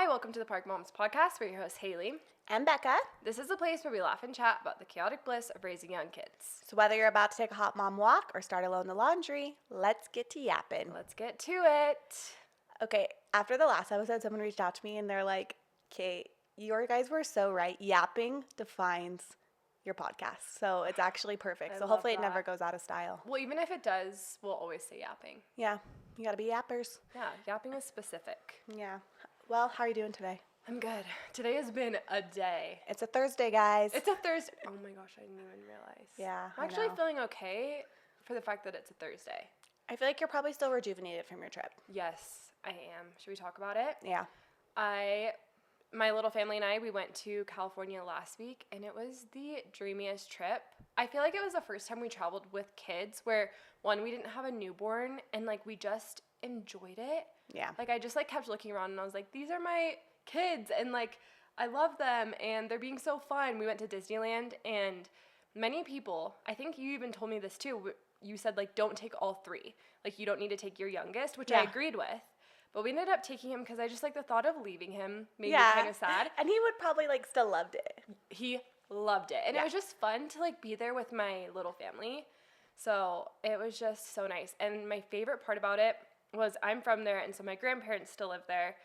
Hi, welcome to the Park Moms Podcast. We're your hosts, Haley and Becca. This is a place where we laugh and chat about the chaotic bliss of raising young kids. So whether you're about to take a hot mom walk or start alone in the laundry, let's get to yapping. Let's get to it. Okay, after the last episode, someone reached out to me and they're like, "Kate, your guys were so right. Yapping defines your podcast. So it's actually perfect. So hopefully it never goes out of style." Well, even if it does, we'll always say yapping. Yeah, you gotta be yappers. Yeah, yapping is specific. Yeah. Well, how are you doing today? I'm good. Today has been a day. It's a Thursday, guys. It's a Thursday. Oh my gosh, I didn't even realize. Yeah, I'm actually feeling okay for the fact that it's a Thursday. I feel like you're probably still rejuvenated from your trip. Yes, I am. Should we talk about it? Yeah. My little family and I, we went to California last week, and it was the dreamiest trip. I feel like it was the first time we traveled with kids where, one, we didn't have a newborn, and, we just enjoyed it. Yeah. I just, kept looking around, and I was like, these are my kids, and, I love them, and they're being so fun. We went to Disneyland, and many people, I think you even told me this too, you said, don't take all three. You don't need to take your youngest, which I agreed with. But we ended up taking him because I just, the thought of leaving him made me kind of sad. And he would probably, still loved it. He loved it. And it was just fun to, be there with my little family. So it was just so nice. And my favorite part about it was I'm from there, and so my grandparents still live there.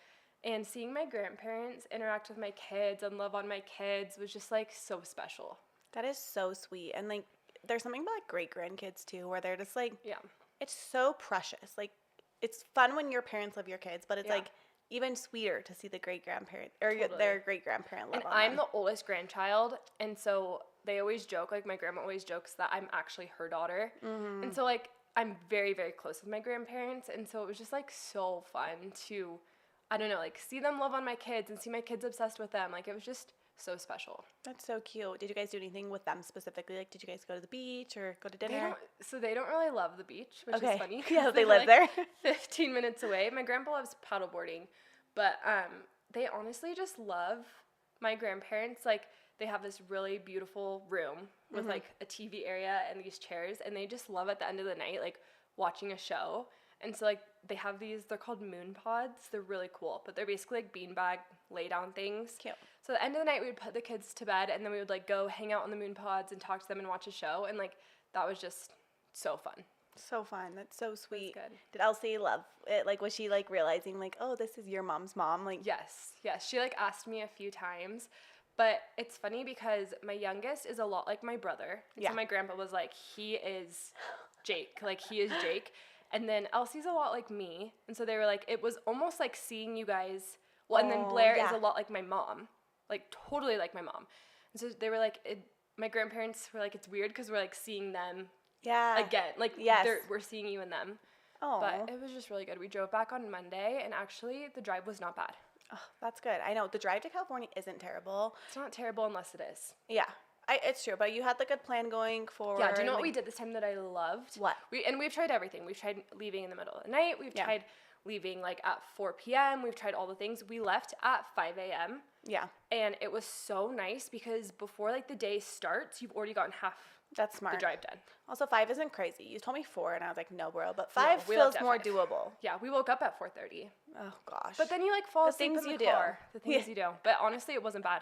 And seeing my grandparents interact with my kids and love on my kids was just, so special. That is so sweet. And, there's something about, great-grandkids, too, where they're just, yeah. It's so precious. It's fun when your parents love your kids, but it's, even sweeter to see the great-grandparent, or their great-grandparent love on them. And I'm the oldest grandchild, and so they always joke, my grandma always jokes that I'm actually her daughter. Mm-hmm. And so, I'm very, very close with my grandparents, and so it was just, so fun to, I don't know, see them love on my kids and see my kids obsessed with them. It was just so special. That's so cute. Did you guys do anything with them specifically? Did you guys go to the beach or go to dinner? They don't really love the beach, which is funny. Yeah, they live there. 15 minutes away. My grandpa loves paddleboarding, but they honestly just love my grandparents. They have this really beautiful room with a TV area and these chairs, and they just love at the end of the night watching a show. And so they have these, they're called moon pods. They're really cool, but they're basically beanbag lay down things. Cute. So at the end of the night, we would put the kids to bed, and then we would go hang out on the moon pods and talk to them and watch a show. And that was just so fun. So fun. That's so sweet. That's good. Did Elsie love it? Was she realizing oh, this is your mom's mom? Yes. She asked me a few times, but it's funny because my youngest is a lot like my brother. And so my grandpa was he is Jake. He is Jake. And then Elsie's a lot like me. And so they were it was almost like seeing you guys. Well, and then Blair is a lot like my mom. Totally like my mom. And so they were my grandparents were it's weird because we're seeing them again. We're seeing you and them. Oh. But it was just really good. We drove back on Monday, and actually the drive was not bad. Oh, that's good. I know. The drive to California isn't terrible. It's not terrible unless it is. Yeah. It's true, but you had the good plan going forward. Yeah, do you know what we did this time that I loved? What? We've tried everything. We've tried leaving in the middle of the night. We've tried leaving at 4 p.m. We've tried all the things. We left at 5 a.m. Yeah. And it was so nice because before the day starts, you've already gotten half That's smart. the drive done. Also, 5 isn't crazy. You told me 4, and I was like, no, bro. But 5 feels more doable. Yeah, we woke up at 4:30. Oh, gosh. But then you fall asleep in the car. The things you do. But honestly, it wasn't bad.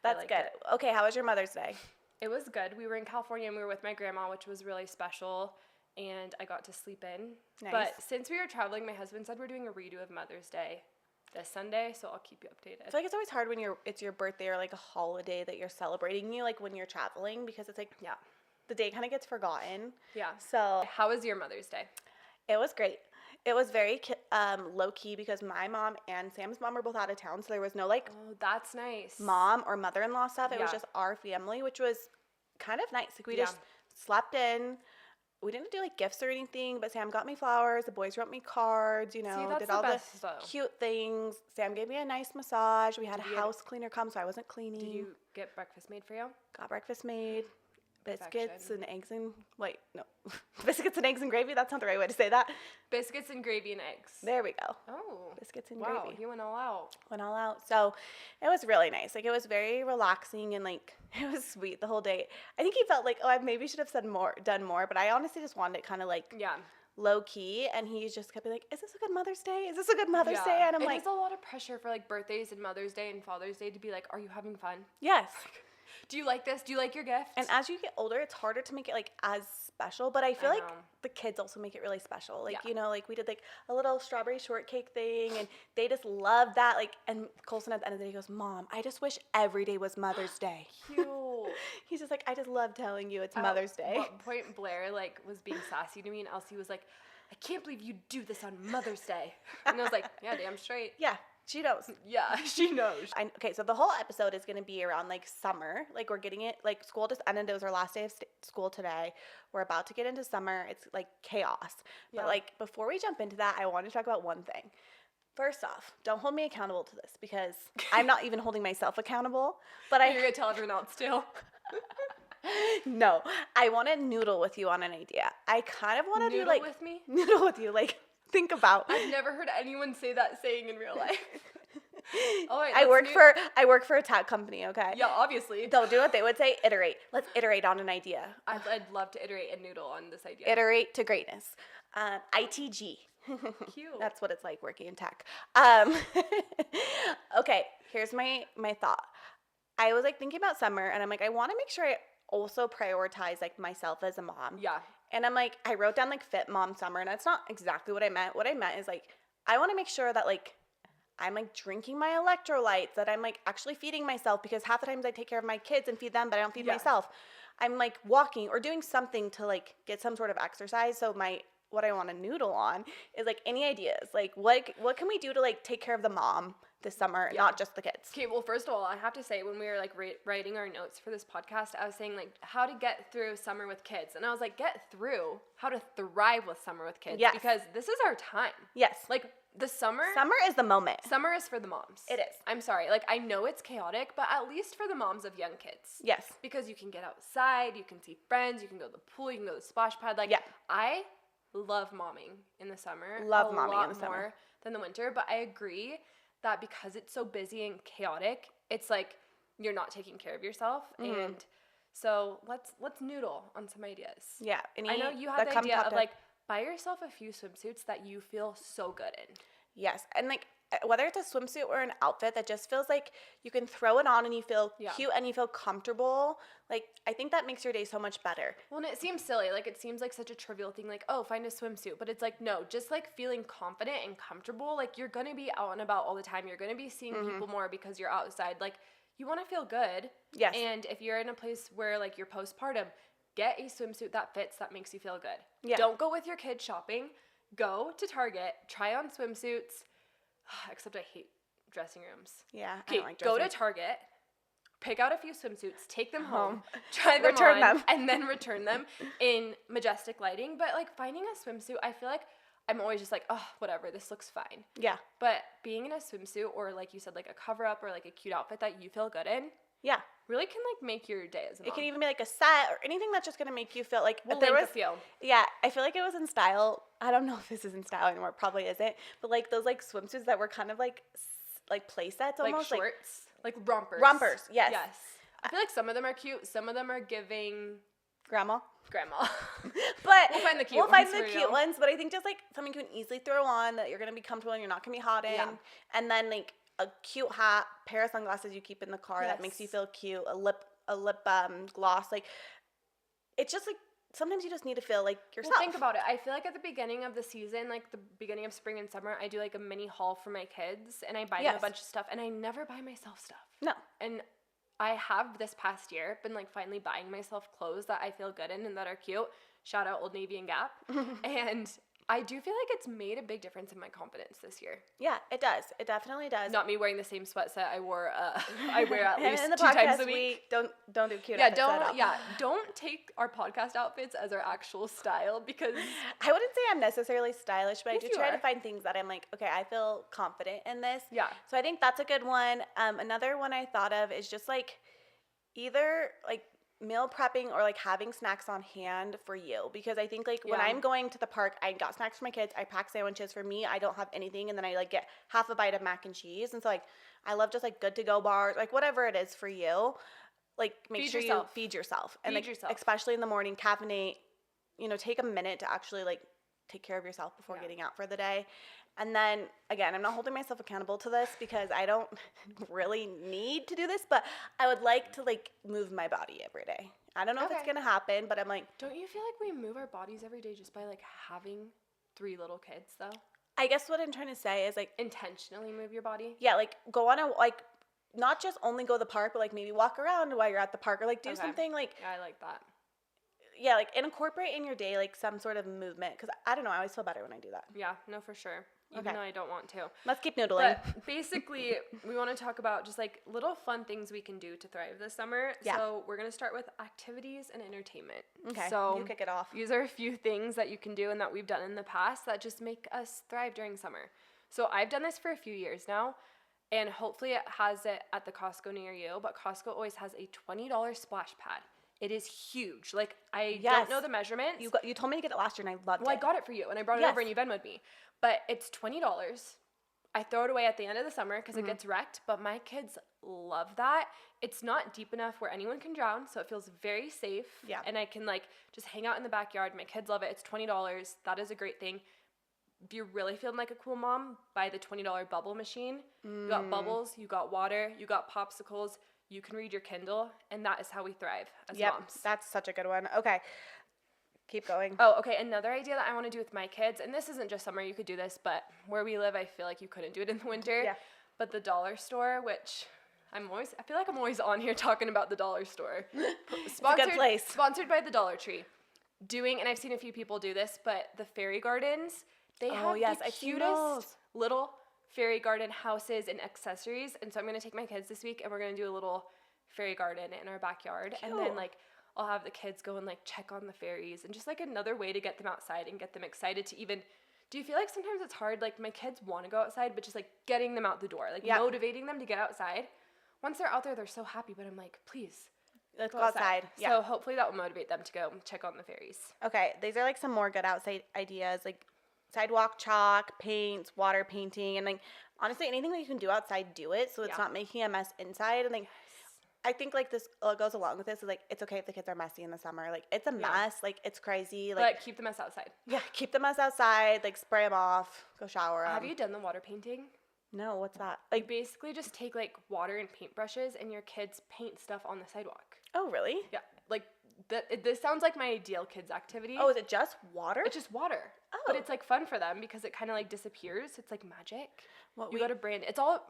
That's good. Okay, how was your Mother's Day? It was good. We were in California, and we were with my grandma, which was really special. And I got to sleep in. Nice. But since we were traveling, my husband said we're doing a redo of Mother's Day this Sunday, so I'll keep you updated. I feel it's always hard when it's your birthday or a holiday that you're celebrating when you're traveling, because it's the day kind of gets forgotten. Yeah. So how was your Mother's Day? It was great. It was very low-key because my mom and Sam's mom were both out of town, so there was no, oh, that's nice. Mom or mother-in-law stuff. It was just our family, which was kind of nice. We just slept in. We didn't do, gifts or anything, but Sam got me flowers. The boys wrote me cards, did all the cute things. Sam gave me a nice massage. We had a house cleaner come, so I wasn't cleaning. Did you get breakfast made for you? Got breakfast made. Biscuits and eggs and biscuits and eggs and gravy. That's not the right way to say that. Biscuits and gravy and eggs. There we go. Oh, biscuits and wow, gravy. You went all out. Went all out. So it was really nice. It was very relaxing and it was sweet the whole day. I think he felt I maybe should have done more, but I honestly just wanted it kind of low key, and he's just kept being like, is this a good Mother's Day? Is this a good Mother's Day? And I'm like, it is a lot of pressure for like birthdays and Mother's Day and Father's Day to be like, are you having fun? Yes. Do you like this? Do you like your gift? And as you get older, it's harder to make it like as special, but I feel like the kids also make it really special. Like, you know, like we did like a little strawberry shortcake thing, and they just love that. Like, and Colson at the end of the day goes, Mom, I just wish every day was Mother's Day. Cute. He's just like, I just love telling you it's Mother's Day. At one point, Blair like was being sassy to me, and Elsie was like, I can't believe you do this on Mother's Day. And I was like, yeah, damn straight. Yeah. She knows. Yeah, she knows. Okay, so the whole episode is going to be around, like, summer. Like, we're getting it, like, school just ended. It was our last day of school today. We're about to get into summer. It's, like, chaos. Yeah. But, like, before we jump into that, I want to talk about one thing. First off, don't hold me accountable to this because I'm not even holding myself accountable. But You're going to tell everyone else too? No. I want to noodle with you on an idea. I kind of want to do, like... Noodle with me? Noodle with you, like... Think about. I've never heard anyone say that saying in real life. All right, I work for a tech company, okay? Yeah, obviously. Don't do what they would say. Iterate. Let's iterate on an idea. I'd love to iterate and noodle on this idea. Iterate to greatness. ITG. Cute. That's what it's like working in tech. Okay, here's my thought. I was like thinking about summer, and I'm like, I want to make sure I also prioritize like myself as a mom. Yeah. And I'm like, I wrote down like fit mom summer, and that's not exactly what I meant. What I meant is like, I want to make sure that like I'm like drinking my electrolytes, that I'm like actually feeding myself, because half the times I take care of my kids and feed them, but I don't feed myself. I'm like walking or doing something to like get some sort of exercise. So what I want to noodle on is like any ideas, like what can we do to like take care of the mom this summer, not just the kids. Okay, well, first of all, I have to say, when we were like writing our notes for this podcast, I was saying like how to get through summer with kids, and I was like, get through how to thrive with summer with kids, because this is our time. Yes, like the summer is the moment. Summer is for the moms. It is. I'm sorry, like I know it's chaotic, but at least for the moms of young kids. Yes, because you can get outside, you can see friends, you can go to the pool, you can go to the splash pad. Like I love momming in the summer. Love momming in the summer more than the winter, but I agree that because it's so busy and chaotic, it's like you're not taking care of yourself. Mm-hmm. And so let's noodle on some ideas. Yeah. I know you had the idea of like buy yourself a few swimsuits that you feel so good in. Yes. And like whether it's a swimsuit or an outfit that just feels like you can throw it on and you feel cute and you feel comfortable, like I think that makes your day so much better. Well, and it seems silly, like it seems like such a trivial thing, like, oh, find a swimsuit, but it's like, no, just like feeling confident and comfortable, like you're gonna be out and about all the time, you're gonna be seeing people more because you're outside, like you want to feel good. Yes. And if you're in a place where like you're postpartum, get a swimsuit that fits, that makes you feel good. Yeah. Don't go with your kids shopping, go to Target, try on swimsuits. Except I hate dressing rooms. Yeah. Okay, I like go to Target, pick out a few swimsuits, take them home, try them return on, them. and then return them in majestic lighting. But like finding a swimsuit, I feel like I'm always just like, oh, whatever, this looks fine. Yeah. But being in a swimsuit or like you said, like a cover up or like a cute outfit that you feel good in, really can like make your day as a mom. It can even be like a set or anything that's just gonna make you feel like feel. Yeah, I feel like it was in style. I don't know if this is in style anymore. It probably isn't. But like those like swimsuits that were kind of like play sets almost, like shorts, like rompers. Rompers, yes. Yes. I feel like some of them are cute. Some of them are giving grandma. But we'll find the cute ones. But I think just like something you can easily throw on that you're gonna be comfortable and you're not gonna be hot in. Yeah. And then like a cute hat, pair of sunglasses you keep in the car that makes you feel cute, a lip gloss. Like it's just like sometimes you just need to feel like yourself. Well, think about it. I feel like at the beginning of the season, like the beginning of spring and summer, I do like a mini haul for my kids and I buy them a bunch of stuff, and I never buy myself stuff. No. And I have this past year been like finally buying myself clothes that I feel good in and that are cute. Shout out Old Navy and Gap. And I do feel like it's made a big difference in my confidence this year. Yeah, it does. It definitely does. Not me wearing the same sweat set I wear at least in the 2 times a week. week. Don't do cute outfits at all. Don't take our podcast outfits as our actual style, because I wouldn't say I'm necessarily stylish, but I do try to find things that I'm like, okay, I feel confident in this. Yeah. So I think that's a good one. Another one I thought of is just like either like meal prepping or like having snacks on hand for you, because I think like when I'm going to the park, I got snacks for my kids, I pack sandwiches for me, I don't have anything, and then I like get half a bite of mac and cheese, and so like I love just like good to go bars, like whatever it is for you, like make sure you feed yourself and like especially in the morning, caffeinate, take a minute to actually like take care of yourself before getting out for the day. And then, again, I'm not holding myself accountable to this because I don't really need to do this, but I would like to, like, move my body every day. I don't know if it's going to happen, but I'm like... Don't you feel like we move our bodies every day just by, like, having 3 little kids, though? I guess what I'm trying to say is, like... Intentionally move your body? Yeah, like, go on a, like, not just only go to the park, but, like, maybe walk around while you're at the park or, like, do something, like... Yeah, I like that. Yeah, like, incorporate in your day, like, some sort of movement. Because, I don't know, I always feel better when I do that. Yeah, no, for sure. Even though I don't want to. Let's keep noodling. But basically, we want to talk about just, like, little fun things we can do to thrive this summer. Yeah. So we're going to start with activities and entertainment. Okay, so you kick it off. These are a few things that you can do and that we've done in the past that just make us thrive during summer. So I've done this for a few years now, and hopefully it has it at the Costco near you, but Costco always has a $20 splash pad. It is huge. Like, I don't know the measurements. You told me to get it last year, and I loved it. Well, I got it for you, and I brought it over, and you Venmo'd me. But it's $20. I throw it away at the end of the summer because it gets wrecked, but my kids love that. It's not deep enough where anyone can drown, so it feels very safe. Yeah. And I can, like, just hang out in the backyard. My kids love it. It's $20. That is a great thing. If you're really feeling like a cool mom, buy the $20 bubble machine. You got bubbles, you got water, you got popsicles. You can read your Kindle, and that is how we thrive as moms. That's such a good one. Okay, keep going. Oh, okay, another idea that I want to do with my kids, and this isn't just summer, you could do this, but where we live, I feel like you couldn't do it in the winter. Yeah. But the dollar store, which I feel like I'm always on here talking about the dollar store. It's a good place. Sponsored by the Dollar Tree. And I've seen a few people do this, but the fairy gardens, they have the cutest little fairy garden houses and accessories, and so I'm going to take my kids this week and we're going to do a little fairy garden in our backyard. Cute. And then, like, I'll have the kids go and, like, check on the fairies, and just, like, another way to get them outside and get them excited to even... Do you feel like sometimes it's hard, like, my kids want to go outside, but just, like, getting them out the door, like, motivating them to get outside? Once they're out there, they're so happy, but I'm like, please, let's go outside. Yeah. So hopefully that will motivate them to go check on the fairies. Okay, these are, like, some more good outside ideas, like sidewalk chalk, paints, water painting, and, like, honestly, anything that you can do outside, do it, so it's not making a mess inside. And, like, I think, like, this goes along with this is, like, it's okay if the kids are messy in the summer. Like, it's a mess. Like, it's crazy. Like, but keep the mess outside. Yeah, keep the mess outside. Like, spray them off. Go shower them. Have you done the water painting? No, what's that? Like, basically just take, like, water and paintbrushes, and your kids paint stuff on the sidewalk. Oh, really? Yeah. Like, this sounds like my ideal kids activity. Oh, is it just water? It's just water. Oh. But it's, like, fun for them because it kind of, like, disappears. It's, like, magic. You got to brand.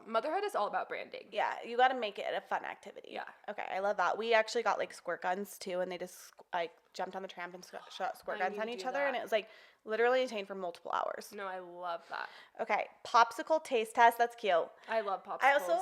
Motherhood is all about branding. Yeah, you got to make it a fun activity. Yeah. Okay, I love that. We actually got, like, squirt guns, too, and they just, like, jumped on the tramp and shot squirt guns on each other, and it was, like, literally entertained for multiple hours. No, I love that. Okay, popsicle taste test. That's cute. I love popsicles. I also,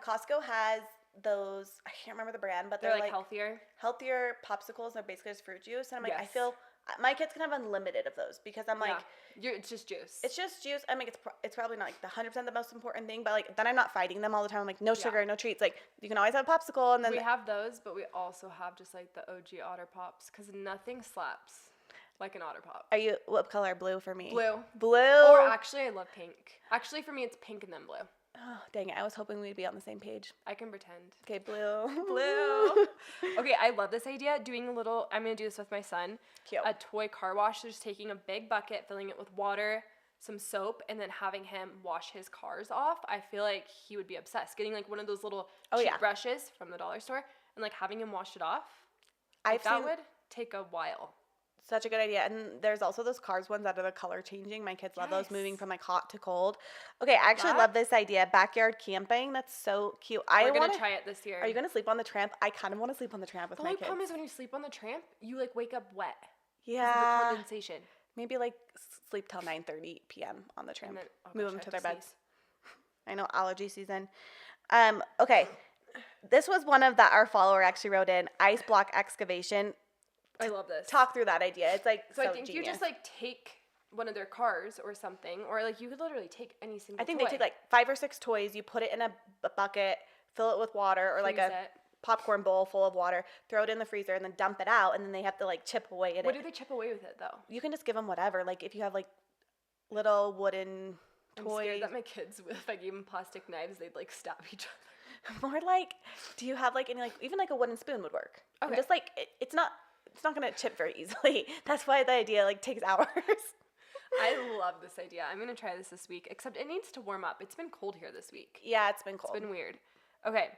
Costco has those, I can't remember the brand, but they're like healthier popsicles. They're basically just fruit juice, and I'm like, I feel my kids can have unlimited of those because I'm like, it's just juice. It's just juice. I mean, it's probably not, like, the 100% the most important thing, but, like, then I'm not fighting them all the time. I'm like, no sugar, no treats. Like, you can always have a popsicle, and then we have those, but we also have just, like, the OG Otter Pops because nothing slaps like an Otter Pop. Are you what color? Blue for me. Blue. Or actually, I love pink. Actually, for me, it's pink and then blue. Oh, dang it. I was hoping we'd be on the same page. I can pretend. Okay, blue. Blue. Okay, I love this idea. I'm going to do this with my son. Cute. A toy car wash. So just taking a big bucket, filling it with water, some soap, and then having him wash his cars off. I feel like he would be obsessed. Getting, like, one of those little cheap brushes from the dollar store and, like, having him wash it off. That would take a while. Such a good idea. And there's also those Cars ones that are the color changing. My kids love those, moving from, like, hot to cold. Okay, I actually love this idea. Backyard camping. That's so cute. We're going to try it this year. Are you going to sleep on the tramp? I kind of want to sleep on the tramp with my kids. The only problem is when you sleep on the tramp, you, like, wake up wet. Yeah. The condensation. Maybe, like, sleep till 9:30 p.m. on the tramp. Move them to their beds. I know, allergy season. Okay. This was one of that our follower actually wrote in. Ice block excavation. I love this. Talk through that idea. It's, like, so I think genius. you just, like, take one of their cars or something, or, like, you could literally take any single I think toy. they take, like, 5 or 6 toys. You put it in a bucket, fill it with water, or, like, a popcorn bowl full of water, throw it in the freezer, and then dump it out, and then they have to, like, chip away at it. What do they chip away with it, though? You can just give them whatever. Like, if you have, like, little wooden toys. I'm scared that my kids, if I gave them plastic knives, they'd, like, stab each other. More like, do you have, like, any, like, even, like, a wooden spoon would work. Okay. And just, like, it's not going to chip very easily. That's why the idea, like, takes hours. I love this idea. I'm going to try this week, except it needs to warm up. It's been cold here this week. Yeah, it's been cold. It's been weird. Okay.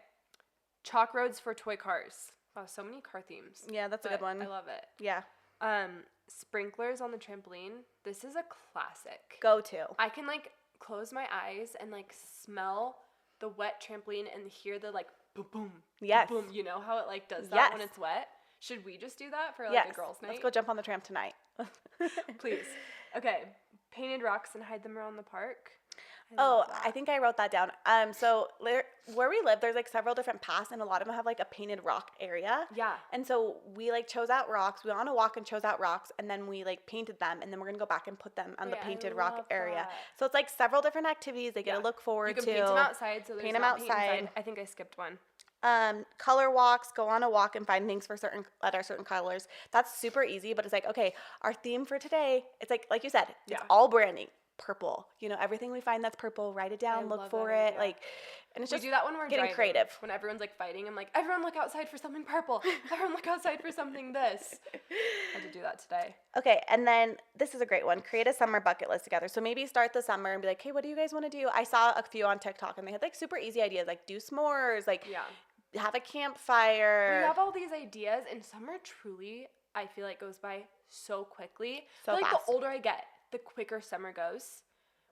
Chalk roads for toy cars. Wow, so many car themes. Yeah, that's a good one. I love it. Yeah. Sprinklers on the trampoline. This is a classic. Go to. I can like close my eyes and like smell the wet trampoline and hear the like boom boom. Yes. Boom. You know how it like does that when it's wet? Should we just do that for like a girls' night? Let's go jump on the tramp tonight. Please. Okay. Painted rocks and hide them around the park. I think I wrote that down. So where we live, there's like several different paths, and a lot of them have like a painted rock area. Yeah. And so we like chose out rocks. We went on a walk and chose out rocks, and then we like painted them, and then we're gonna go back and put them on the painted rock area. So it's like several different activities they get to look forward to. You can paint them outside, so there's not paint inside. I think I skipped one. Color walks, go on a walk and find things for certain colors. That's super easy, but it's like, okay, our theme for today, it's like you said, it's all branding. Purple, everything we find that's purple, write it down, look for it, and it's just we do that when we're getting driving, creative. When everyone's like fighting, I'm like, everyone look outside for something purple. Everyone look outside for something this. I had to do that today. Okay, and then this is a great one. Create a summer bucket list together. So maybe start the summer and be like, hey, what do you guys want to do? I saw a few on TikTok and they had like super easy ideas, like do s'mores, have a campfire. We have all these ideas, and summer truly, I feel like, goes by so quickly. So fast. The older I get, the quicker summer goes.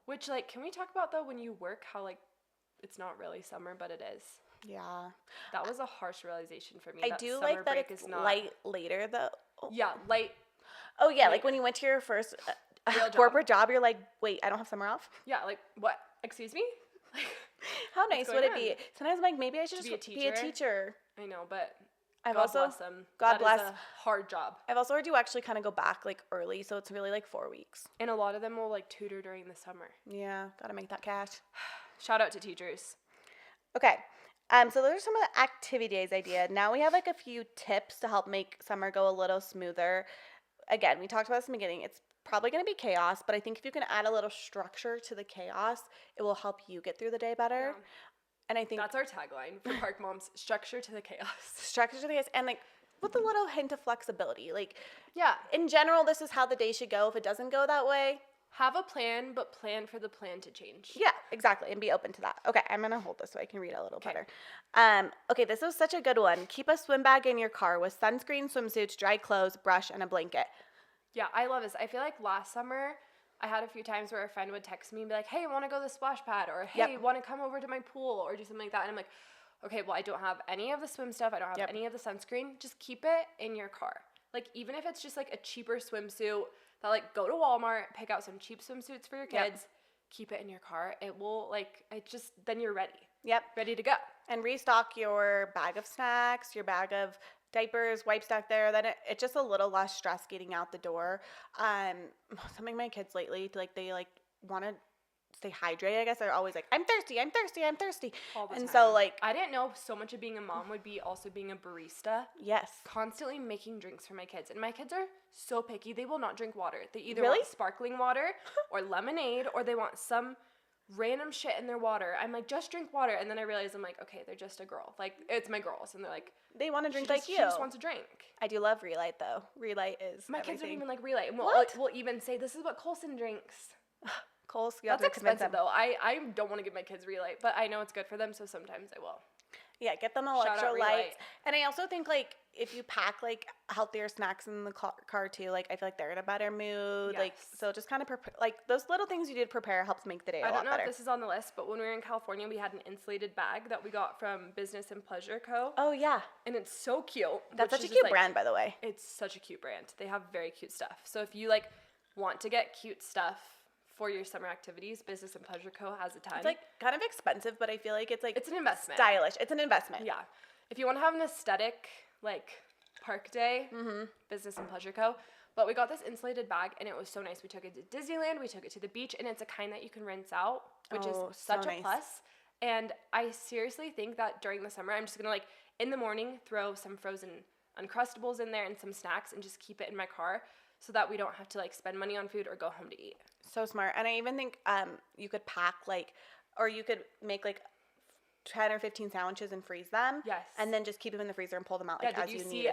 Which, like, can we talk about, though, when you work, how, like, it's not really summer, but it is? Yeah. That was a harsh realization for me. I do like that it's light later, though. Yeah, light. Oh, yeah, like when you went to your first corporate job, you're like, wait, I don't have summer off? Yeah, like, what? Excuse me? Like, how nice would it be? Sometimes I'm like, maybe I should just be a teacher. I know, but God bless them. God bless. That is a hard job. I've also heard you actually kind of go back like early, so it's really like 4 weeks. And a lot of them will like tutor during the summer. Yeah, gotta make that cash. Shout out to teachers. Okay, so those are some of the activity days idea. Now we have like a few tips to help make summer go a little smoother. Again, we talked about this in the beginning. It's probably going to be chaos, but I think if you can add a little structure to the chaos, it will help you get through the day better. Yeah. And I think that's our tagline for Park Moms: structure to the chaos. Structure to the chaos, and like with a little hint of flexibility. Like, yeah, in general, this is how the day should go. If it doesn't go that way, have a plan, but plan for the plan to change. Yeah, exactly, and be open to that. Okay, I'm gonna hold this so I can read it a little better. Okay, this was such a good one. Keep a swim bag in your car with sunscreen, swimsuits, dry clothes, brush, and a blanket. Yeah, I love this. I feel like last summer, I had a few times where a friend would text me and be like, hey, want to go to the splash pad? Or, hey, want to come over to my pool? Or do something like that. And I'm like, okay, well, I don't have any of the swim stuff. I don't have any of the sunscreen. Just keep it in your car. Like, even if it's just, like, a cheaper swimsuit, that, like, go to Walmart, pick out some cheap swimsuits for your kids, keep it in your car. It will, like, then you're ready. Yep. Ready to go. And restock your bag of snacks, your bag of diapers, wipes back there. Then it's just a little less stress getting out the door. Something my kids lately, like, they, like, want to stay hydrated, I guess. They're always like, I'm thirsty. All the time. So, like, I didn't know so much of being a mom would be also being a barista. Yes. Constantly making drinks for my kids. And my kids are so picky. They will not drink water. They either want sparkling water or lemonade, or they want some random shit in their water. I'm like, just drink water. And then I realize I'm like, okay, they're just a girl. Like, it's my girls. And they're like, they want to drink like you. She just wants a drink. I do love Relight, though. Relight is my everything. kids don't even like Relight. And we'll even say, this is what Colson drinks. Coles, that's expensive, though. I don't want to give my kids Relight, but I know it's good for them, so sometimes I will. Yeah, get them electrolytes. And I also think, like, if you pack, like, healthier snacks in the car, too, like, I feel like they're in a better mood. Yes. Like, so just kind of, like, those little things you do to prepare helps make the day a lot better. I don't know if this is on the list, but when we were in California, we had an insulated bag that we got from Business and Pleasure Co. Oh, yeah. And it's so cute. That's such a cute brand, by the way. It's such a cute brand. They have very cute stuff. So if you, like, want to get cute stuff for your summer activities, Business and Pleasure Co. has a ton. It's, like, kind of expensive, but I feel like it's, like, it's an investment. Stylish. It's an investment. Yeah. If you want to have an aesthetic, like, park day, Business and Pleasure Co. But we got this insulated bag, and it was so nice. We took it to Disneyland. We took it to the beach, and it's a kind that you can rinse out, which is such a plus. And I seriously think that during the summer, I'm just going to, like, in the morning, throw some frozen Uncrustables in there and some snacks and just keep it in my car so that we don't have to, like, spend money on food or go home to eat. So smart. And I even think you could pack, like, or you could make, like, 10 or 15 sandwiches and freeze them. Yes. And then just keep them in the freezer and pull them out, like, as you need. Did you see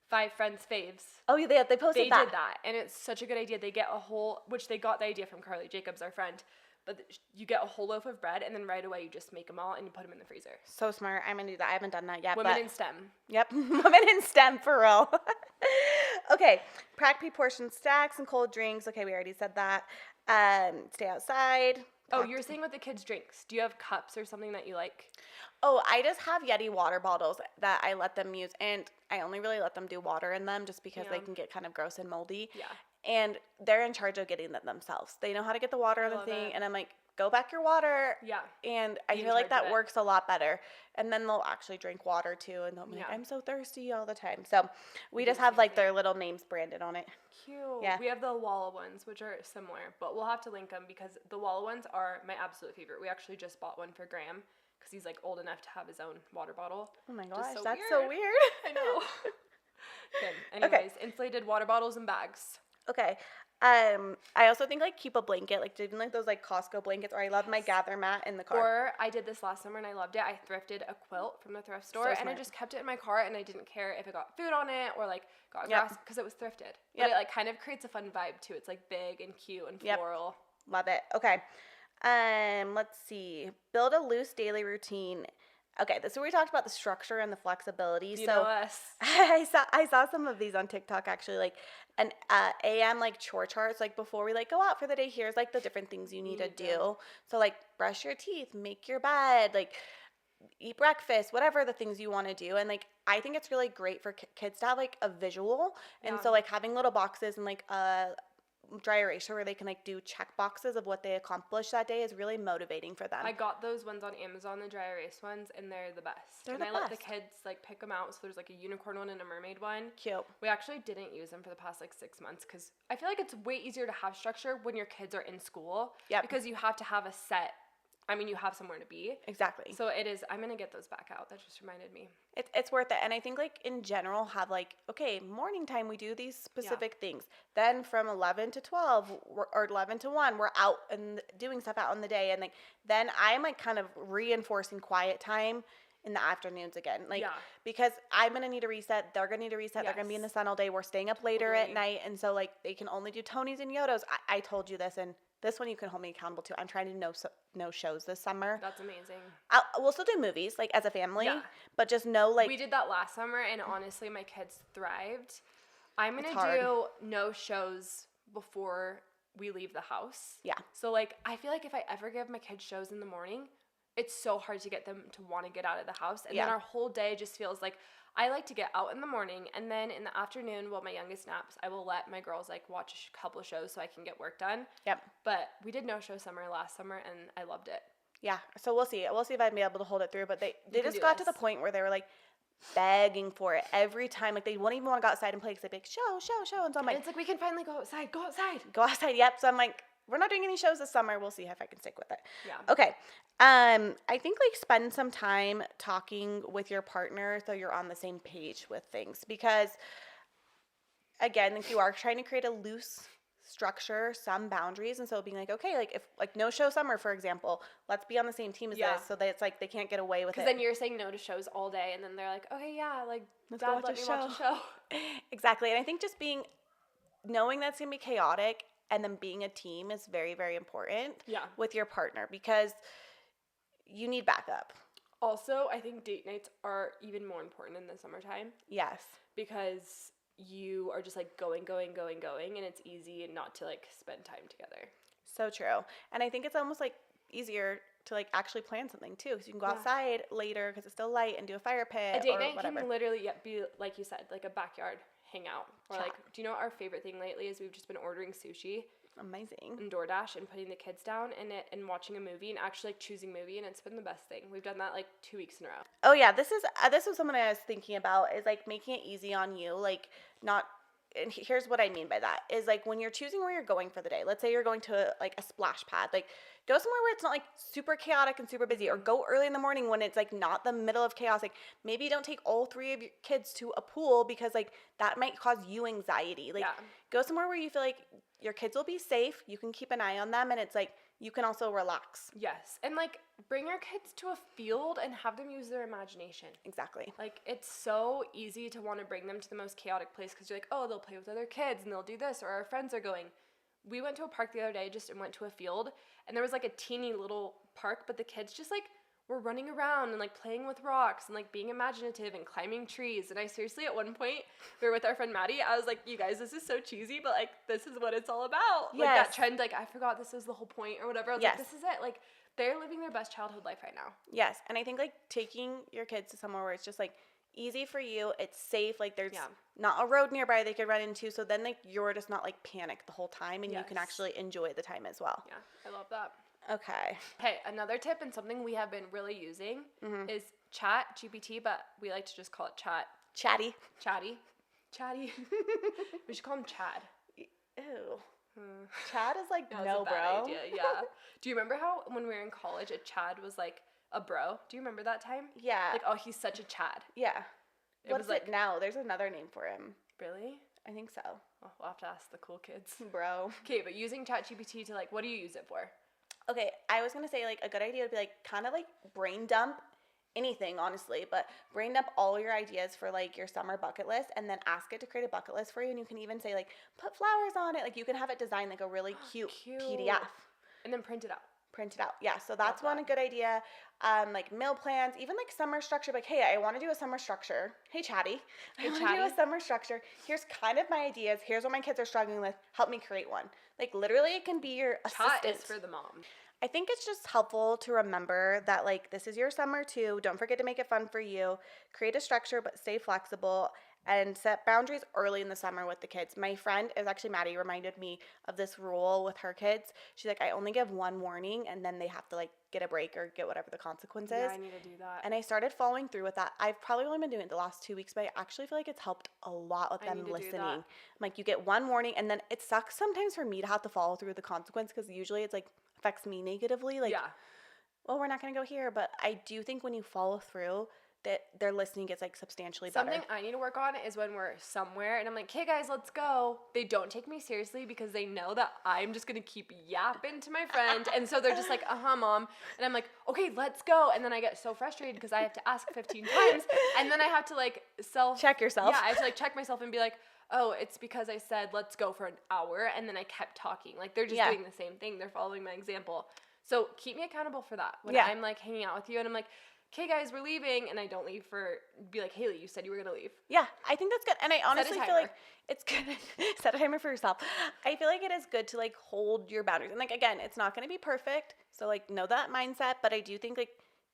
5 Friends Faves. Oh, yeah, they posted that. They did that, and it's such a good idea. They get a whole, which they got the idea from Carly Jacobs, our friend, but you get a whole loaf of bread, and then right away you just make them all, and you put them in the freezer. So smart. I'm going to do that. I haven't done that yet. Women in STEM. Yep. Women in STEM, for real. Okay. Pack pre-portioned snacks and cold drinks. Okay, we already said that. Stay outside. Oh, you're saying with the kids' drinks. Do you have cups or something that you like? Oh, I just have Yeti water bottles that I let them use, and I only really let them do water in them just because they can get kind of gross and moldy. Yeah. And they're in charge of getting them themselves. They know how to get the water in the thing, and I'm like, go back your water. Yeah. And I feel like that works a lot better. And then they'll actually drink water too, and they'll be like, I'm so thirsty all the time. So we just have like their little names branded on it. Cute. Yeah. We have the Walla ones, which are similar, but we'll have to link them because the Walla ones are my absolute favorite. We actually just bought one for Graham because he's like old enough to have his own water bottle. Oh my gosh, that's so weird. I know. Good. Anyways, inflated water bottles and bags. Okay. I also think like keep a blanket, like even like those like Costco blankets, or I love my gather mat in the car. Or I did this last summer and I loved it. I thrifted a quilt from the thrift store and I just kept it in my car and I didn't care if it got food on it or like got grass because it was thrifted. But it like kind of creates a fun vibe too. It's like big and cute and floral. Love it. Okay. Let's see. Build a loose daily routine. Okay, this is where we talked about the structure and the flexibility. You know us. I saw some of these on TikTok actually, like an AM like chore charts. Like before we like go out for the day, here's like the different things you need to do. So like brush your teeth, make your bed, like eat breakfast, whatever the things you want to do. And like I think it's really great for kids to have like a visual. And so like having little boxes and like dry eraser where they can like do check boxes of what they accomplished that day is really motivating for them. I got those ones on Amazon, the dry erase ones, and they're the best. I let the kids like pick them out. So there's like a unicorn one and a mermaid one. Cute. We actually didn't use them for the past like 6 months because I feel like it's way easier to have structure when your kids are in school. Yeah. Because you have to have a set. I mean, you have somewhere to be. Exactly. So it is, I'm going to get those back out. That just reminded me. It's worth it. And I think, like, in general, have, like, okay, morning time, we do these specific things. Then from 11 to 12 or 11 to 1, we're out and doing stuff out in the day. And, like, then I'm, like, kind of reinforcing quiet time in the afternoons again. Like, because I'm going to need a reset. They're going to need a reset. They're going to be in the sun all day. We're staying up later at night. And so, like, they can only do Tonys and Yodos. I told you this, and this one you can hold me accountable to. I'm trying to know shows this summer. That's amazing. We'll still do movies, like, as a family. Yeah. But just know, like... We did that last summer, and honestly, my kids thrived. I'm going to do no shows before we leave the house. Yeah. So, like, I feel like if I ever give my kids shows in the morning, it's so hard to get them to want to get out of the house. And then our whole day just feels like... I like to get out in the morning, and then in the afternoon while my youngest naps, I will let my girls like watch a couple of shows so I can get work done. Yep. But we did no show summer last summer, and I loved it. Yeah. So we'll see. We'll see if I'd be able to hold it through. But they just got to the point where they were like begging for it every time. Like they wouldn't even want to go outside and play because they'd be like, show. And so I'm like, it's like, we can finally go outside. Go outside. Go outside. Yep. So I'm like, we're not doing any shows this summer. We'll see if I can stick with it. Yeah. Okay. I think like spend some time talking with your partner so you're on the same page with things, because again, like you are trying to create a loose structure, some boundaries, and so being like, okay, like if like no show summer, for example, let's be on the same team as this so that it's like they can't get away with it. Because then you're saying no to shows all day, and then they're like, okay, yeah, like let's Dad, let me watch a show. Exactly. And I think just knowing that's gonna be chaotic and then being a team is very, very important with your partner, because you need backup. Also, I think date nights are even more important in the summertime. Yes. Because you are just like going, and it's easy not to like spend time together. So true. And I think it's almost like easier to like actually plan something too, because you can go outside later because it's still light and do a fire pit. A date night can literally be, like you said, like a backyard hangout. Or like, do you know what our favorite thing lately is? We've just been ordering sushi. Amazing. And DoorDash and putting the kids down and watching a movie and actually like choosing a movie, and it's been the best thing. We've done that like 2 weeks in a row. Oh yeah, this was something I was thinking about, is like making it easy on you, like not. And here's what I mean by that is like when you're choosing where you're going for the day. Let's say you're going to like a splash pad, like go somewhere where it's not like super chaotic and super busy, or go early in the morning when it's like not the middle of chaos. Like maybe you don't take all 3 of your kids to a pool because like that might cause you anxiety. Like go somewhere where you feel like your kids will be safe. You can keep an eye on them, and it's like you can also relax. Yes. And, like, bring your kids to a field and have them use their imagination. Exactly. Like, it's so easy to want to bring them to the most chaotic place because you're like, oh, they'll play with other kids and they'll do this, or our friends are going. We went to a park the other day, just went to a field, and there was, like, a teeny little park, but the kids just, like, were running around and, like, playing with rocks and, like, being imaginative and climbing trees. And I seriously, at one point, we were with our friend Maddie, I was like, you guys, this is so cheesy, but, like, this is what it's all about. Yes. Like, that trend, like, I forgot this was the whole point or whatever. I was like, this is it. Like, they're living their best childhood life right now. Yes. And I think, like, taking your kids to somewhere where it's just, like, easy for you, it's safe, like, there's not a road nearby they could run into, so then, like, you're just not, like, panicked the whole time, and you can actually enjoy the time as well. Yeah, I love that. Okay. Hey, another tip and something we have been really using is ChatGPT, but we like to just call it Chat. Chatty. We should call him Chad. Ew. Chad is like, that no, was a bad bro. idea. Yeah. Do you remember how when we were in college, a Chad was like a bro? Do you remember that time? Yeah. Like, oh, he's such a Chad. Yeah. What's it now? There's another name for him. Really? I think so. Oh, we'll have to ask the cool kids. Bro. Okay, but using ChatGPT to, like, what do you use it for? Okay, I was going to say, like, a good idea would be, like, kind of, like, brain dump anything, honestly, but brain dump all your ideas for, like, your summer bucket list, and then ask it to create a bucket list for you, and you can even say, like, put flowers on it. Like, you can have it designed, like, a really cute PDF. And then print it out. Yeah, so that's a good idea. Like, meal plans, even, like, summer structure. Like, hey, I want to do a summer structure. Hey, Chatty. I want to do a summer structure. Here's kind of my ideas. Here's what my kids are struggling with. Help me create one. Like, literally, it can be your assistant. Chat is for the mom. I think it's just helpful to remember that, like, this is your summer too. Don't forget to make it fun for you. Create a structure, but stay flexible, and set boundaries early in the summer with the kids. My friend, is actually Maddie, reminded me of this rule with her kids. She's like, I only give one warning, and then they have to, like, get a break or get whatever the consequence is. Yeah, I need to do that. And I started following through with that. I've probably only been doing it the last 2 weeks, but I actually feel like it's helped a lot with them listening. Like, you get one warning, and then it sucks sometimes for me to have to follow through with the consequence, because usually it's, like, affects me negatively. Like, well, we're not going to go here. But I do think when you follow through, that their listening gets, like, substantially better. Something I need to work on is when we're somewhere and I'm like, hey guys, let's go. They don't take me seriously because they know that I'm just going to keep yapping to my friend. And so they're just like, mom. And I'm like, okay, let's go. And then I get so frustrated because I have to ask 15 times. And then I have to, like, check yourself. Yeah, I have to, like, check myself and be like, oh, it's because I said, let's go for an hour. And then I kept talking. Like, they're just doing the same thing. They're following my example. So keep me accountable for that. When I'm, like, hanging out with you and I'm like, okay, guys, we're leaving, and I don't leave be like, Haley, you said you were going to leave. Yeah, I think that's good. And I honestly feel like it's good. Set a timer for yourself. I feel like it is good to, like, hold your boundaries. And, like, again, it's not going to be perfect. So, like, know that mindset. But I do think, like,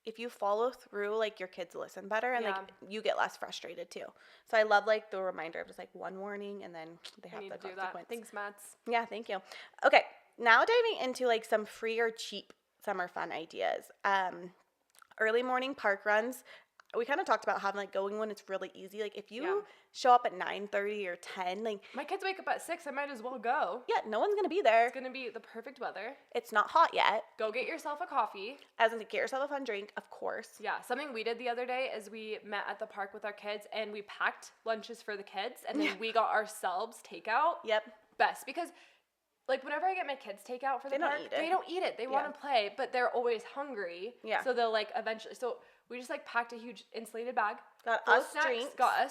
if you follow through, like, your kids listen better, and, like, you get less frustrated, too. So I love, like, the reminder of just, like, one warning, and then they have the consequence. Thanks, Mats. Yeah, thank you. Okay, now diving into, like, some free or cheap summer fun ideas. Early morning park runs. We kind of talked about having, like, going when it's really easy. Like, if you show up at 9:30 or 10, like, my kids wake up at 6, I might as well go. Yeah, no one's gonna be there. It's gonna be the perfect weather. It's not hot yet. Go get yourself a coffee. As in, get yourself a fun drink, of course. Yeah, something we did the other day is we met at the park with our kids and we packed lunches for the kids, and then we got ourselves takeout. Yep. Best, because, like, whenever I get my kids takeout for the park, they don't eat it. They want to play, but they're always hungry. Yeah. So they'll, like, eventually. So we just, like, packed a huge insulated bag. Got us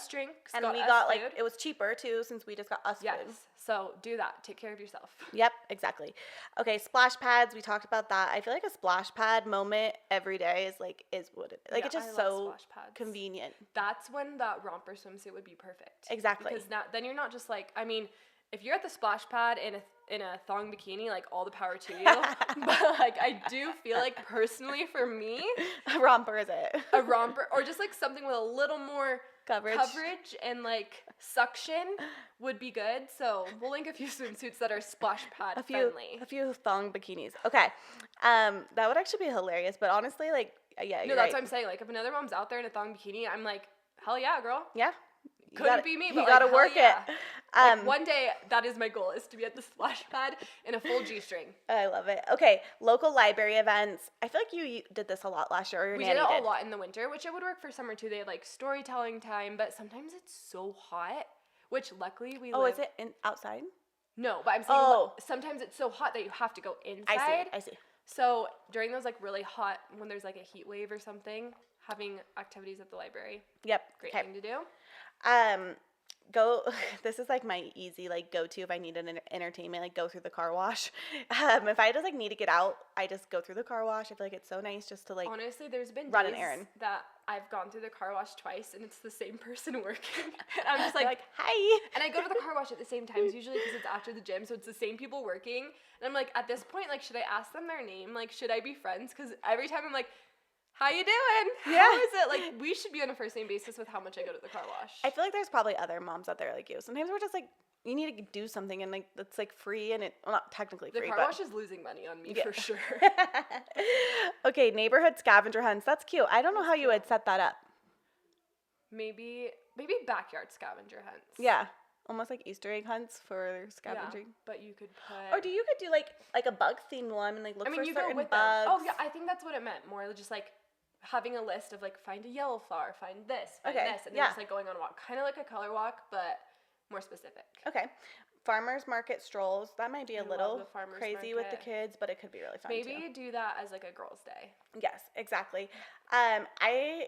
drinks. And we got, like, it was cheaper, too, since we just got us food. Yes. So do that. Take care of yourself. Yep, exactly. Okay, splash pads. We talked about that. I feel like a splash pad moment every day is what it is. Like, it's just so convenient. That's when that romper swimsuit would be perfect. Exactly. Because then you're not just, like, I mean, if you're at the splash pad in a thong bikini, like, all the power to you. But, like, I do feel like, personally, for me, a romper is it. A romper, or just, like, something with a little more coverage and, like, suction would be good. So we'll link a few swimsuits that are splash pad friendly. A few thong bikinis. Okay. That would actually be hilarious. But honestly, like, yeah, no, that's what I'm saying. Like, if another mom's out there in a thong bikini, I'm like, hell yeah, girl. Yeah. Couldn't be me, but, you gotta work it. Like, one day, that is my goal, is to be at the splash pad in a full G-string. I love it. Okay, local library events. I feel like you did this a lot last year. Or we did it a lot in the winter, which it would work for summer too. They had, like, storytelling time, but sometimes it's so hot, which luckily we live. Is it outside? No, but I'm saying sometimes it's so hot that you have to go inside. I see. So during those like really hot, when there's like a heat wave or something, having activities at the library. Yep. Great thing to do. This is like my easy like go-to if I need an entertainment, like go through the car wash. If I just like need to get out, I just go through the car wash. I feel like it's so nice just to like honestly, there's been run days an errand that I've gone through the car wash twice and it's the same person working. And I'm just like hi. And I go to the car wash at the same times usually because it's after the gym, so it's the same people working. And I'm like, at this point, like, should I ask them their name? Like, should I be friends? Because every time I'm like, how you doing? Yeah. How is it? Like, we should be on a first name basis with how much I go to the car wash. I feel like there's probably other moms out there like you. Sometimes we're just like, you need to do something and like it's like free and not technically free. The car wash is losing money on me for sure. Okay, neighborhood scavenger hunts. That's cute. I don't know how you would set that up. Maybe backyard scavenger hunts. Yeah. Almost like Easter egg hunts for scavenging. Yeah, but you could put... Or you could do like a bug-themed one and like look for certain bugs. Oh, yeah, I think that's what it meant. More just like having a list of like find a yellow flower, find this, and then just like going on a walk. Kind of like a color walk, but more specific. Okay. Farmers market strolls. That might be a little crazy with the kids, but it could be really fun Maybe do that as like a girls' day. Yes, exactly. I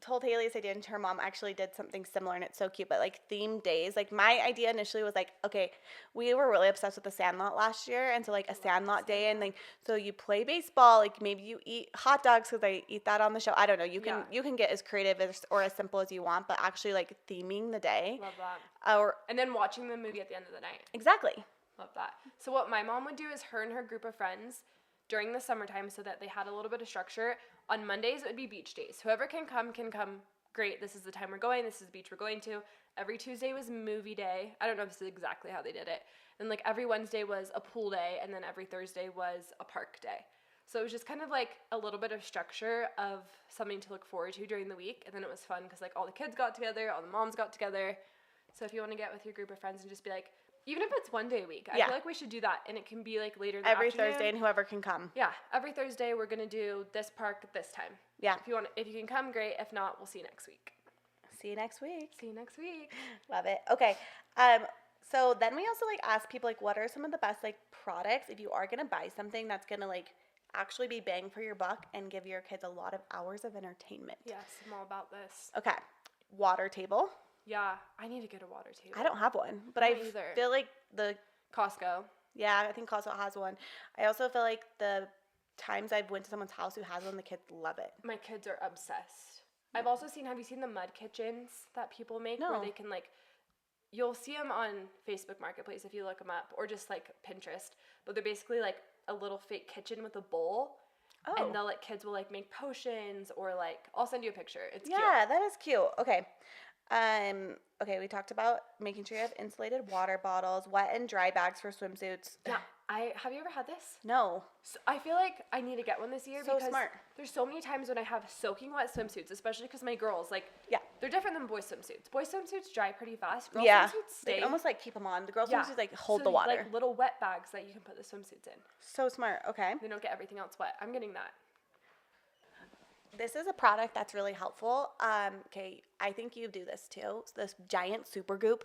told Haley this idea, and her mom actually did something similar, and it's so cute. But like themed days, like my idea initially was like, okay, we were really obsessed with the Sandlot last year, and so like a Sandlot day, and like so you play baseball, like maybe you eat hot dogs because I eat that on the show. I don't know. You can get as creative or as simple as you want, but actually like theming the day. Love that. And then watching the movie at the end of the night. Exactly. Love that. So what my mom would do is her and her group of friends during the summertime, so that they had a little bit of structure. On Mondays, it would be beach days. Whoever can come. Great, this is the time we're going. This is the beach we're going to. Every Tuesday was movie day. I don't know if this is exactly how they did it. And like every Wednesday was a pool day, and then every Thursday was a park day. So it was just kind of like a little bit of structure of something to look forward to during the week. And then it was fun because like all the kids got together, all the moms got together. So if you want to get with your group of friends and just be like, even if it's one day a week, I feel like we should do that. And it can be like later in the afternoon. Every Thursday, and whoever can come. Yeah, every Thursday we're going to do this park at this time. Yeah. If you can come, great. If not, we'll see you next week. See you next week. See you next week. Love it. Okay. So then we also like ask people like, what are some of the best like products if you are going to buy something that's going to like actually be bang for your buck and give your kids a lot of hours of entertainment? Yes, I'm all about this. Okay. Water table. Yeah, I need to get a water table. I don't have one, but I feel like the Costco. Yeah, I think Costco has one. I also feel like the times I've went to someone's house who has one, the kids love it. My kids are obsessed. I've also have you seen the mud kitchens that people make? No. Where they can like, you'll see them on Facebook Marketplace if you look them up, or just like Pinterest. But they're basically like a little fake kitchen with a bowl. Oh. And kids will like make potions, or like, I'll send you a picture. It's cute. Yeah, that is cute. Okay. Okay, we talked about making sure you have insulated water bottles, wet and dry bags for swimsuits. Yeah, have you ever had this? No. So I feel like I need to get one this year because smart. There's so many times when I have soaking wet swimsuits, especially because my girls, like, they're different than boys' swimsuits. Boys' swimsuits dry pretty fast. Girls' swimsuits stay. They almost like keep them on. The girls' swimsuits like hold the water. Like little wet bags that you can put the swimsuits in. So smart. Okay. They don't get everything else wet. I'm getting that. This is a product that's really helpful. Okay, I think you do this too. It's this giant super goop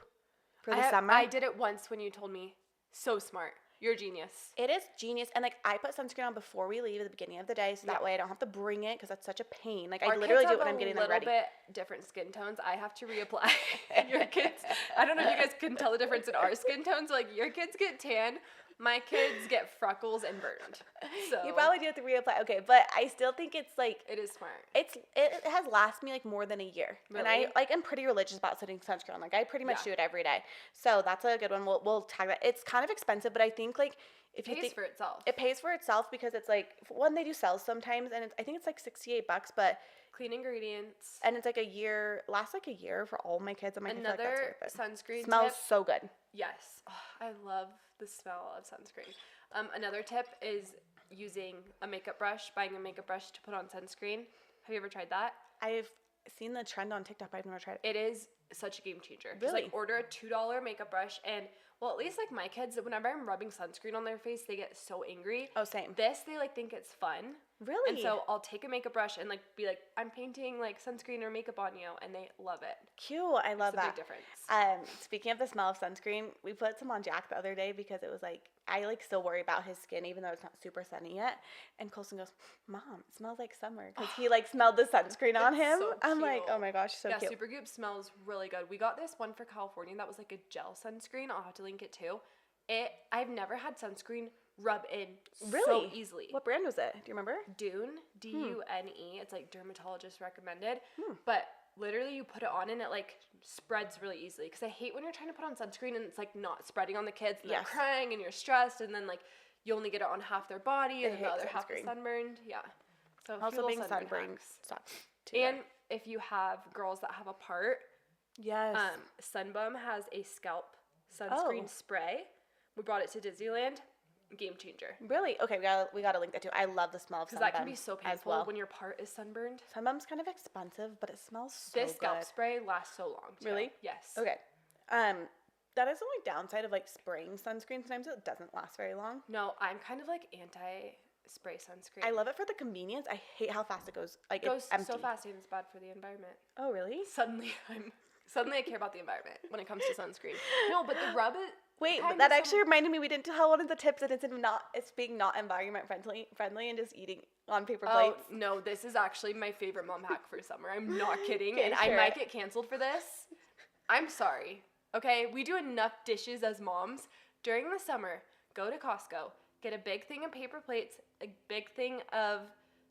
for the summer. I did it once when you told me. So smart. You're a genius. It is genius. And like I put sunscreen on before we leave at the beginning of the day, so that way I don't have to bring it because that's such a pain. Like I literally do it when I'm getting them ready. A little bit different skin tones. I have to reapply. Your kids, I don't know if you guys can tell the difference in our skin tones. Like your kids get tan. My kids get freckles and burned. So you probably do have to reapply. Okay, but I still think it's like it is smart. It has lasted me like more than a year, really? And I'm pretty religious about putting sunscreen on. Like I pretty much do it every day. So that's a good one. We'll tag that. It's kind of expensive, but I think like if you think for itself. It pays for itself because it's like one they do sell sometimes, and I think it's like $68, but clean ingredients. And it's like lasts like a year for all my kids. And another sunscreen smells tip. So good. Yes, I love the smell of sunscreen. Another tip is using a makeup brush, buying a makeup brush to put on sunscreen. Have you ever tried that? I've seen the trend on TikTok, but I've never tried it. It is such a game changer. Really? Just like order a $2 makeup brush, and well, at least like my kids, whenever I'm rubbing sunscreen on their face, they get so angry. Oh, same. This, they like think it's fun. Really? And so I'll take a makeup brush and like be like, I'm painting like sunscreen or makeup on you, and they love it. Cute. I love that. It's a big difference. Speaking of the smell of sunscreen, we put some on Jack the other day because it was like, I like still worry about his skin even though it's not super sunny yet. And Colson goes, Mom, it smells like summer because he like smelled the sunscreen on him. So I'm like, oh my gosh, so cute. Yeah, Supergoop smells really good. We got this one for California that was like a gel sunscreen. I'll have to link it too. I've never had sunscreen rub in so easily. What brand was it? Do you remember? Dune, D-U-N-E. It's like dermatologist recommended. But literally you put it on and it like spreads really easily. Because I hate when you're trying to put on sunscreen and it's like not spreading on the kids and they're crying and you're stressed and then like you only get it on half their body and then the other half is sunburned. Yeah. So also being sunburned sucks too. And if you have girls that have a part, yes. Sunbum has a scalp sunscreen spray. We brought it to Disneyland. Game changer. Really? Okay, we gotta link that too. I love the smell of Sunbum. Because that can be so painful when your part is sunburned. Sunbum's kind of expensive, but it smells so good. This scalp spray lasts so long too. Really? Yes. Okay. That is the only downside of like spraying sunscreen. Sometimes it doesn't last very long. No, I'm kind of like anti-spray sunscreen. I love it for the convenience. I hate how fast it goes. Like it goes it's empty. so fast and it's bad for the environment. Oh, really? Suddenly I care about the environment when it comes to sunscreen. No, but the rub it. Wait, but that actually reminded me we didn't tell one of the tips, and it's being not environment friendly and just eating on paper plates. Oh, no, this is actually my favorite mom hack for summer. I'm not kidding. And I might get canceled for this. I'm sorry. Okay, we do enough dishes as moms. During the summer, go to Costco, get a big thing of paper plates, a big thing of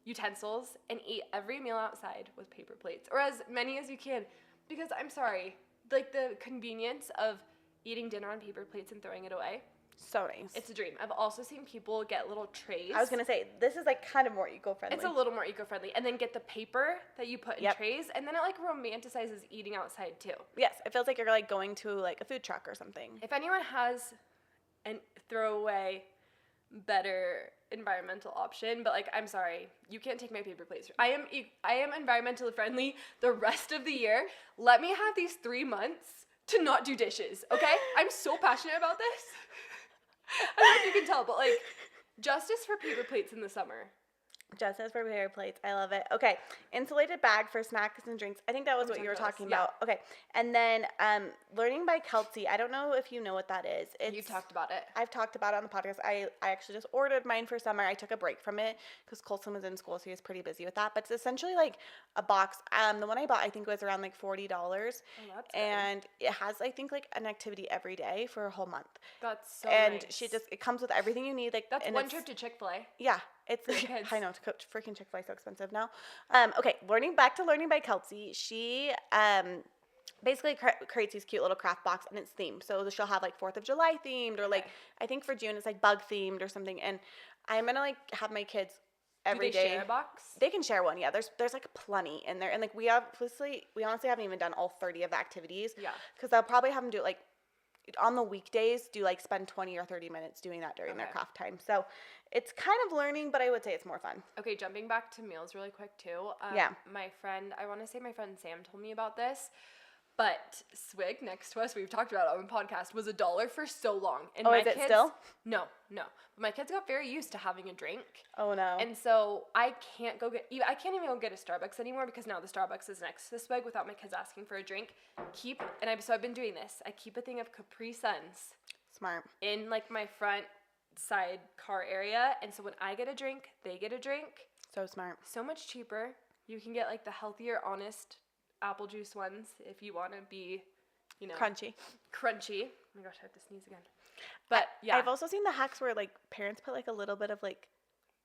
utensils, and eat every meal outside with paper plates, or as many as you can. Because I'm sorry, like the convenience of eating dinner on paper plates and throwing it away. So nice. It's a dream. I've also seen people get little trays. I was going to say, this is like kind of more eco-friendly. It's a little more eco-friendly. And then get the paper that you put in trays, and then it like romanticizes eating outside too. Yes, it feels like you're like going to like a food truck or something. If anyone has an throwaway better environmental option, but like I'm sorry, you can't take my paper plates. I am environmentally friendly the rest of the year. Let me have these 3 months to not do dishes, okay? I'm so passionate about this. I don't know if you can tell, but like justice for paper plates in the summer. Justice for paper plates. I love it. Okay. Insulated bag for snacks and drinks. I think that was what you were talking about. Okay. And then Learning by Kelsey. I don't know if you know what that is. You've talked about it. I've talked about it on the podcast. I actually just ordered mine for summer. I took a break from it because Colson was in school, so he was pretty busy with that. But it's essentially like a box. The one I bought, I think, was around like $40. Oh, that's good. And it has, I think, like an activity every day for a whole month. That's so nice. And it comes with everything you need. Like that's one trip to Chick-fil-A. Yeah. It's I know, freaking Chick-fil-A is so expensive now. Okay, Learning by Kelsey. She basically creates these cute little craft box, and it's themed. So she'll have like 4th of July themed, or like I think for June it's like bug themed or something. And I'm gonna like have my kids every day. Do they share a box? They can share one. Yeah, there's like plenty in there, and like we honestly haven't even done all 30 of the activities. Yeah, because they'll probably have them do it like on the weekdays, spend 20 or 30 minutes doing that during their craft time. So it's kind of learning, but I would say it's more fun. Okay, jumping back to meals really quick too. My friend Sam told me about this, but Swig next to us, we've talked about it on the podcast, was $1 for so long. And is it still? No. But my kids got very used to having a drink. Oh no. And so I can't even go get a Starbucks anymore because now the Starbucks is next to Swig without my kids asking for a drink. So I've been doing this. I keep a thing of Capri Suns. Smart. In like my front side car area, and so when I get a drink, they get a drink. So smart. So much cheaper. You can get like the healthier, honest apple juice ones if you want to be, crunchy. Oh my gosh, I have to sneeze again. But yeah, I've also seen the hacks where like parents put like a little bit of like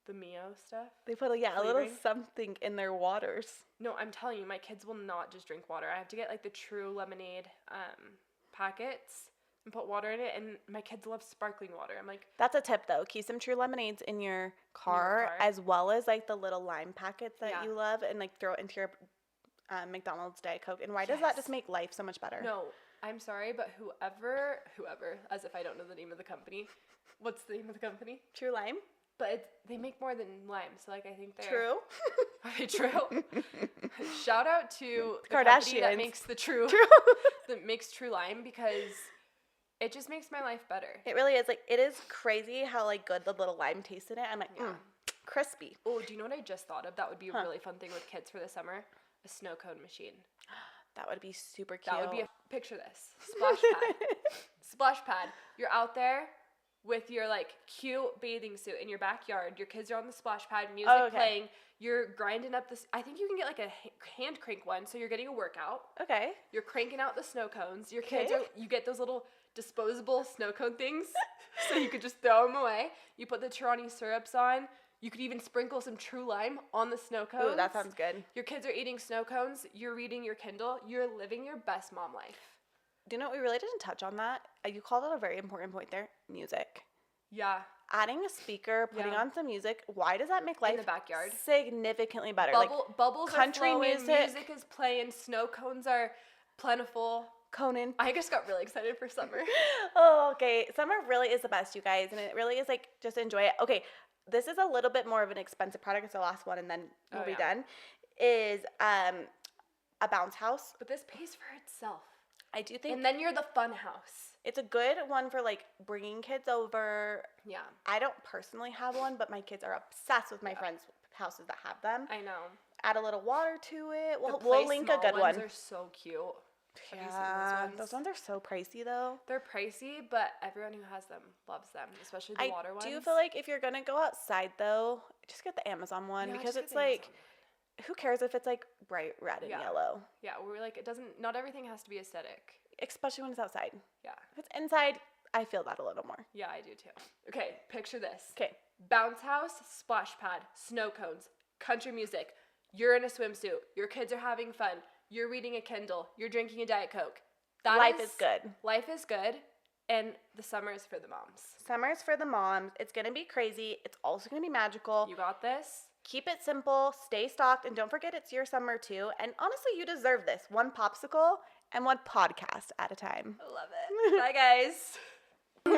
the Mio stuff. They put a little something in their waters. No, I'm telling you, my kids will not just drink water. I have to get like the True lemonade packets and put water in it, and my kids love sparkling water. I'm like, that's a tip though. Keep some True lemonades in your car, as well as like the little lime packets that you love, and like throw it into your McDonald's Diet Coke. And why does that just make life so much better? No, I'm sorry, but whoever, as if I don't know the name of the company. What's the name of the company? True Lime. But they make more than lime, so like I think they're True. Are they true? Shout out to the Kardashians company that makes the True that makes True Lime, because it just makes my life better. It really is. Like, it is crazy how like good the little lime tastes in it. I'm like, crispy. Oh, do you know what I just thought of? That would be a really fun thing with kids for the summer. A snow cone machine. That would be super cute. That would be picture this. Splash pad. Splash pad. You're out there with your like cute bathing suit in your backyard. Your kids are on the splash pad, music playing. You're grinding up this. I think you can get like a hand crank one, so you're getting a workout. Okay. You're cranking out the snow cones. Your kids are. You get those little disposable snow cone things, so you could just throw them away. You put the Tirani syrups on. You could even sprinkle some True Lime on the snow cones. Ooh, that sounds good. Your kids are eating snow cones. You're reading your Kindle. You're living your best mom life. Do you know what we really didn't touch on that? You called out a very important point there. Music. Yeah. Adding a speaker, putting on some music. Why does that make life in the backyard significantly better? Bubbles country are flowing, music is playing, snow cones are plentiful. Conan. I just got really excited for summer. Oh, okay. Summer really is the best, you guys, and it really is like just enjoy it. Okay, this is a little bit more of an expensive product. It's the last one, and then we'll be done. Is a bounce house. But this pays for itself. I do think. And then you're the fun house. It's a good one for like bringing kids over. Yeah. I don't personally have one, but my kids are obsessed with my friends' houses that have them. I know. Add a little water to it. We'll link a good one. Those are so cute. Yeah, those ones are so pricey though. They're pricey, but everyone who has them loves them, especially the water ones. I do feel like if you're gonna go outside though, just get the Amazon one because it's like, who cares if it's like bright red and yellow? Yeah, we're like, it doesn't. Not everything has to be aesthetic, especially when it's outside. Yeah, if it's inside, I feel that a little more. Yeah, I do too. Okay, picture this. Okay, bounce house, splash pad, snow cones, country music. You're in a swimsuit. Your kids are having fun. You're reading a Kindle. You're drinking a Diet Coke. Life is good. Life is good. And the summer is for the moms. Summer is for the moms. It's going to be crazy. It's also going to be magical. You got this. Keep it simple. Stay stocked. And don't forget it's your summer too. And honestly, you deserve this. One popsicle and one podcast at a time. I love it. Bye, guys.